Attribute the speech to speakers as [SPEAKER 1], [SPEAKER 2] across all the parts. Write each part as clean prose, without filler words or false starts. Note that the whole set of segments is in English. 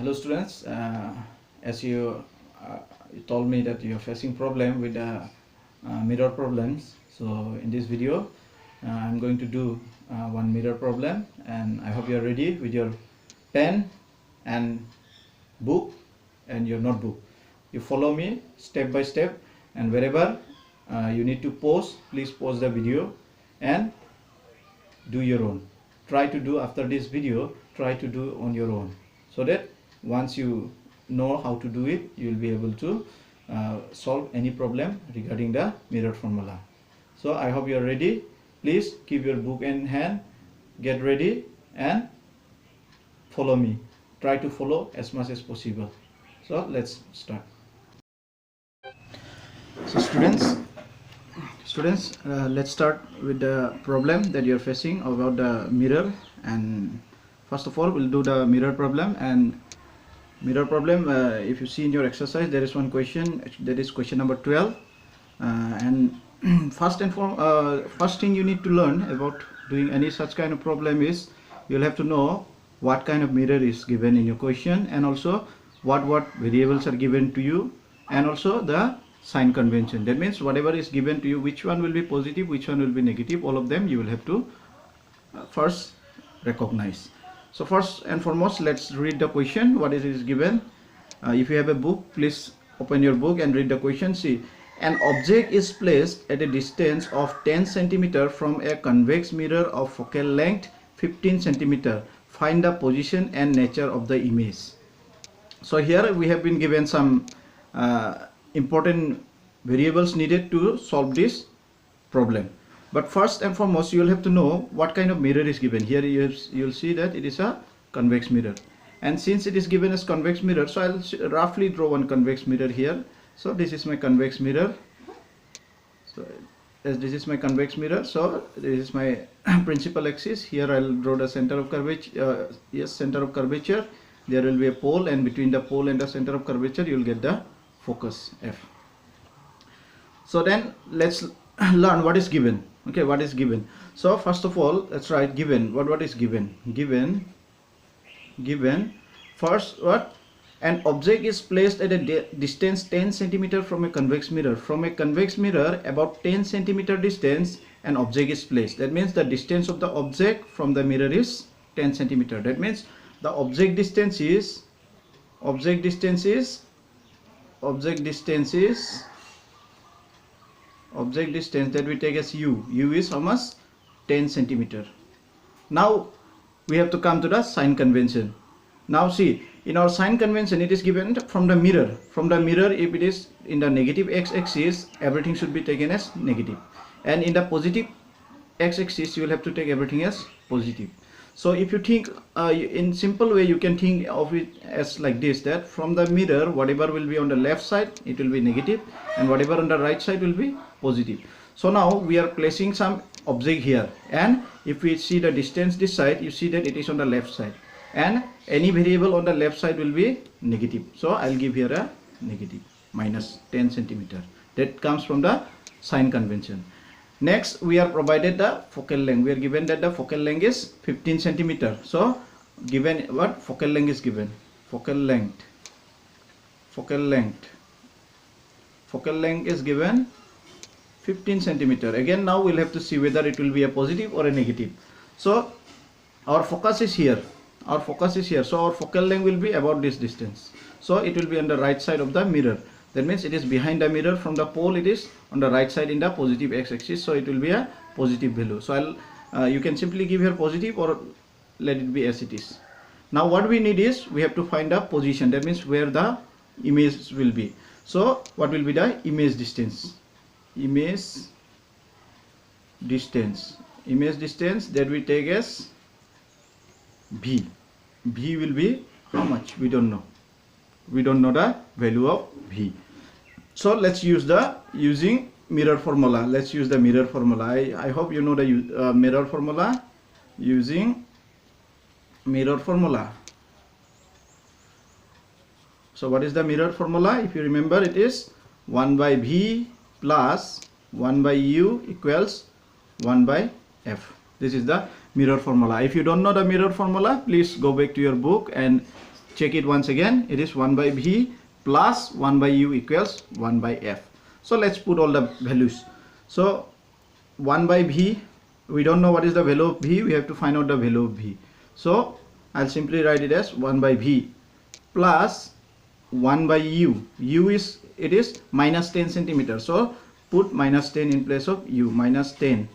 [SPEAKER 1] Hello students, as you told me that you are facing problem with the mirror problems, so in this video I'm going to do one mirror problem, and I hope you are ready with your pen and book and your notebook. You follow me step by step, and wherever you need to pause, please pause the video and do your own. Try to do after this video, try to do on your own, so that once you know how to do it, you will be able to solve any problem regarding the mirror formula. So I hope you are ready. Please keep your book in hand, get ready and follow me. Try to follow as much as possible. So let's start. So students, let's start with the problem that you're facing about the mirror. And first of all, we'll do the mirror problem. And mirror problem, if you see in your exercise, there is one question, that is question number 12. And first thing you need to learn about doing any such kind of problem is you'll have to know what kind of mirror is given in your question, and also what variables are given to you, and also the sign convention. That means whatever is given to you, which one will be positive, which one will be negative, all of them you will have to first recognize. So first and foremost, let's read the question. What is given? If you have a book, please open your book and read the question. See, an object is placed at a distance of 10 cm from a convex mirror of focal length 15 cm. Find the position and nature of the image. So here we have been given some important variables needed to solve this problem. But first and foremost, you will have to know what kind of mirror is given. Here you'll see that it is a convex mirror, and since it is given as convex mirror, so I'll roughly draw one convex mirror here. So this is my convex mirror. So as this is my convex mirror, so this is my principal axis. Here I'll draw the center of curvature. Center of curvature. There will be a pole, and between the pole and the center of curvature you will get the focus F. So then let's learn what is given. Okay, what is given? So first of all, let's write given. What is given? Given first, what? An object is placed at a distance 10 cm from a convex mirror. From a convex mirror, about 10 cm distance, an object is placed. That means the distance of the object from the mirror is 10 cm. That means the object distance that we take as u. U is how much? 10 cm. Now we have to come to the sign convention. Now see, in our sign convention, it is given from the mirror. From the mirror, if it is in the negative x-axis, everything should be taken as negative, and in the positive x-axis, you will have to take everything as positive. So if you think in simple way, you can think of it as like this, that from the mirror, whatever will be on the left side, it will be negative, and whatever on the right side will be positive. So now we are placing some object here, and if we see the distance this side, you see that it is on the left side, and any variable on the left side will be negative. So I'll give here a negative, minus 10 cm. That comes from the sign convention. Next, we are provided the focal length. We are given that the focal length is 15 cm. So given what? Focal length is given. Focal length is given 15 cm. Again, now we'll have to see whether it will be a positive or a negative. So our focus is here. So our focal length will be about this distance. So it will be on the right side of the mirror. That means it is behind the mirror. From the pole, it is on the right side in the positive x-axis. So it will be a positive value. So you can simply give here positive, or let it be as it is. Now what we need is, we have to find a position. That means where the image will be. So what will be the image distance? Image distance that we take as V. V will be how much? We don't know. We don't know the value of V. So let's use using mirror formula. Let's use the mirror formula. I hope you know the mirror formula. Using mirror formula. So what is the mirror formula? If you remember, it is 1 by V plus 1 by U equals 1 by F. This is the mirror formula. If you don't know the mirror formula, please go back to your book and check it once again. It is 1 by V plus 1 by U equals 1 by F. So let's put all the values. So 1 by V, we don't know what is the value of V, we have to find out the value of V. So I'll simply write it as 1 by V plus 1 by U. U is, it is minus 10 centimeter. So put minus 10 in place of U, minus 10.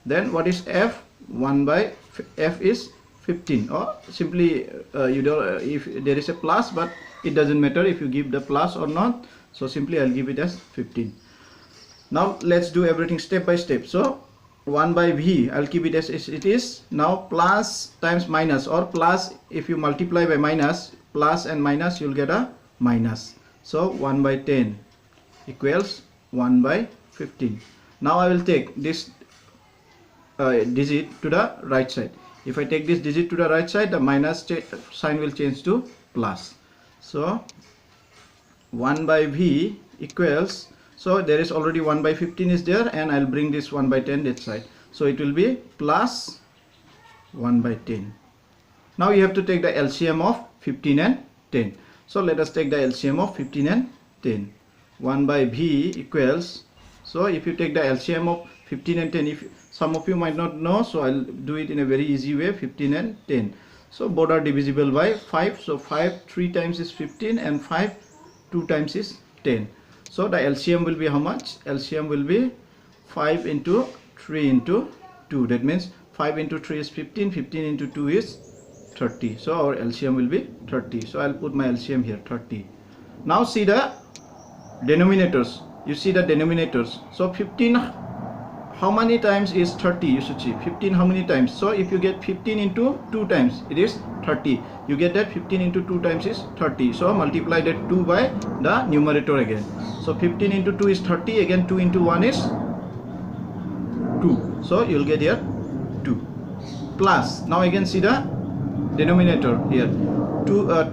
[SPEAKER 1] Then what is F? 1 by F is 15, or simply you don't, if there is a plus, but it doesn't matter if you give the plus or not. So simply I'll give it as 15. Now let's do everything step by step. So 1 by V, I'll keep it as it is. Now plus times minus, or plus, if you multiply by minus, plus and minus, you'll get a minus. So 1 by 10 equals 1 by 15. Now I will take this digit to the right side. If I take this digit to the right side, the minus sign will change to plus. So 1 by V equals, so there is already 1 by 15 is there, and I'll bring this 1 by 10 that side. So it will be plus 1 by 10. Now you have to take the LCM of 15 and 10. So let us take the LCM of 15 and 10. 1 by V equals, so if you take the LCM of 15 and 10, if some of you might not know, so I'll do it in a very easy way. 15 and 10, so both are divisible by 5. So 5 3 times is 15, and 5 2 times is 10. So the LCM will be how much? LCM will be 5 into 3 into 2. That means 5 into 3 is 15, 15 into 2 is 30. So our LCM will be 30. So I'll put my LCM here, 30. Now see the denominators. You see the denominators. So 15, how many times is 30? You should see 15 how many times. So if you get 15 into 2 times, it is 30. You get that 15 into 2 times is 30. So multiply that 2 by the numerator again. So 15 into 2 is 30. Again 2 into 1 is 2. So you'll get here 2. Plus, now again see the denominator here.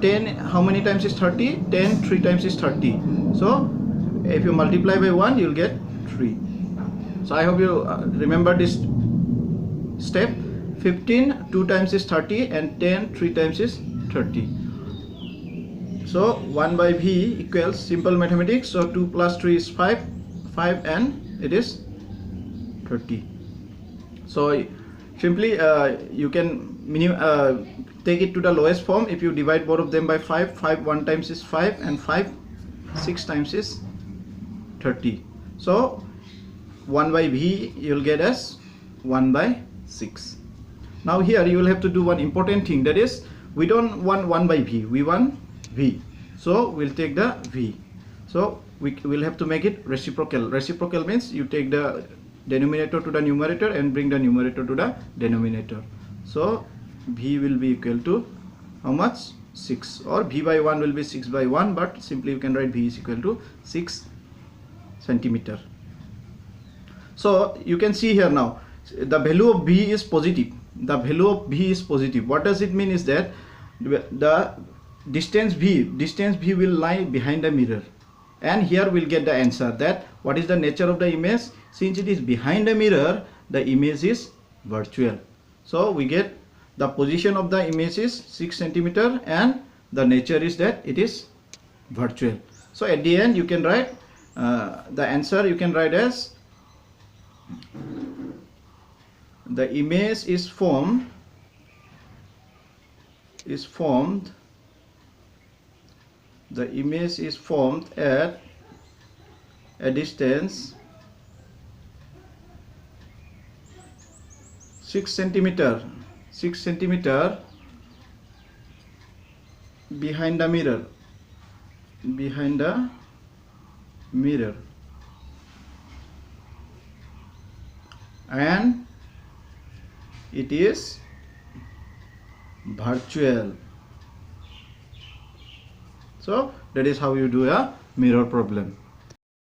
[SPEAKER 1] 10 how many times is 30? 10 3 times is 30. So if you multiply by 1, you'll get 3. So I hope you remember this step. 15 2 times is 30, and 10 3 times is 30. So 1 by V equals, simple mathematics. So 2 plus 3 is 5, 5, and it is 30. So simply you can take it to the lowest form. If you divide both of them by 5, 5 1 times is 5, and 5 6 times is 30. So 1 by V you'll get as 1 by 6. Now here you will have to do one important thing, that is, we don't want 1 by V, we want V. So we'll take the V. So we will have to make it reciprocal. Reciprocal means you take the denominator to the numerator and bring the numerator to the denominator. So V will be equal to how much? 6, or V by 1 will be 6 by 1, but simply you can write V is equal to 6 centimeter. So you can see here now the value of V is positive. The value of V is positive. What does it mean is that the distance V will lie behind the mirror, and here we'll get the answer that what is the nature of the image. Since it is behind the mirror, the image is virtual. So we get the position of the image is 6 centimeter, and the nature is that it is virtual. So at the end you can write the answer. You can write as the image is formed the image is formed at a distance 6 centimeter behind the mirror, and it is virtual. So that is how you do a mirror problem.